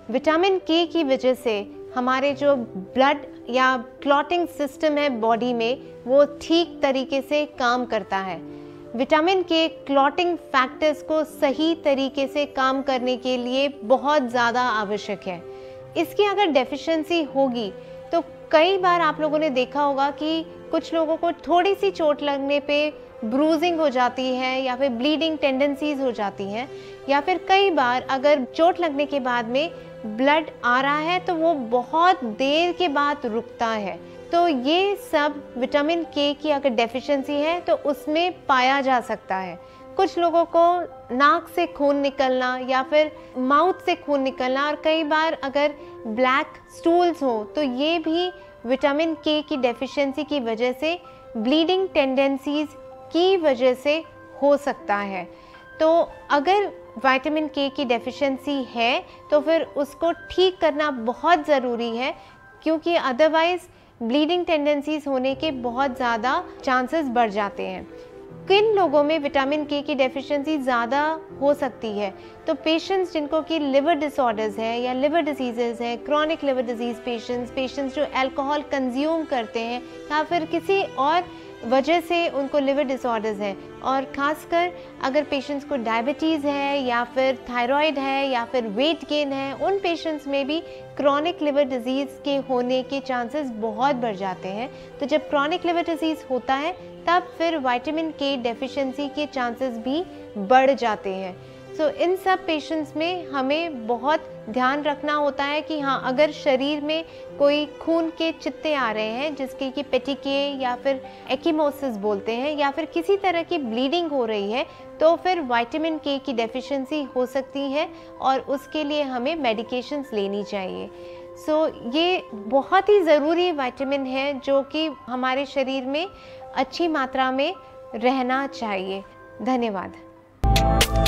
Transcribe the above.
Vitamin के की वजह से हमारे जो ब्लड या क्लॉटिंग सिस्टम है बॉडी में वो ठीक तरीके से काम करता है। विटामिन के क्लॉटिंग फैक्टर्स को सही तरीके से काम करने के लिए बहुत ज़्यादा आवश्यक है। इसकी अगर डेफिशिएंसी होगी तो कई बार आप लोगों ने देखा होगा कि कुछ लोगों को थोड़ी सी चोट लगने पे ब्रूजिंग हो जाती है या फिर ब्लीडिंग टेंडेंसीज हो जाती हैं, या फिर कई बार अगर चोट लगने के बाद में ब्लड आ रहा है तो वो बहुत देर के बाद रुकता है। तो ये सब विटामिन के की अगर डेफिशिएंसी है तो उसमें पाया जा सकता है। कुछ लोगों को नाक से खून निकलना या फिर माउथ से खून निकलना, और कई बार अगर ब्लैक स्टूल्स हो तो ये भी विटामिन के की डेफिशिएंसी की वजह से ब्लीडिंग टेंडेंसीज की वजह से हो सकता है। तो अगर विटामिन के की डेफिशिएंसी है तो फिर उसको ठीक करना बहुत ज़रूरी है, क्योंकि अदरवाइज़ ब्लीडिंग टेंडेंसीज होने के बहुत ज़्यादा चांसेस बढ़ जाते हैं। किन लोगों में विटामिन के की डेफिशिएंसी ज़्यादा हो सकती है? तो पेशेंट्स जिनको कि लिवर डिसऑर्डर्स हैं या लिवर डिजीज़ेज़ हैं, क्रॉनिक लिवर डिजीज़ पेशेंट्स जो अल्कोहल कंज्यूम करते हैं या फिर किसी और वजह से उनको लिवर डिसऑर्डर्स हैं, और ख़ासकर अगर पेशेंट्स को डायबिटीज़ है या फिर थायराइड है या फिर वेट गेन है, उन पेशेंट्स में भी क्रॉनिक लिवर डिजीज़ के होने के चांसेस बहुत बढ़ जाते हैं। तो जब क्रॉनिक लिवर डिजीज़ होता है तब फिर विटामिन के डेफिशिएंसी के चांसेस भी बढ़ जाते हैं। सो इन सब पेशेंट्स में हमें बहुत ध्यान रखना होता है कि हाँ, अगर शरीर में कोई खून के चित्ते आ रहे हैं जिसके कि पेटिके या फिर एकिमोसिस बोलते हैं, या फिर किसी तरह की ब्लीडिंग हो रही है, तो फिर विटामिन के की डेफिशिएंसी हो सकती है और उसके लिए हमें मेडिकेशंस लेनी चाहिए। सो ये बहुत ही ज़रूरी विटामिन है जो कि हमारे शरीर में अच्छी मात्रा में रहना चाहिए। धन्यवाद।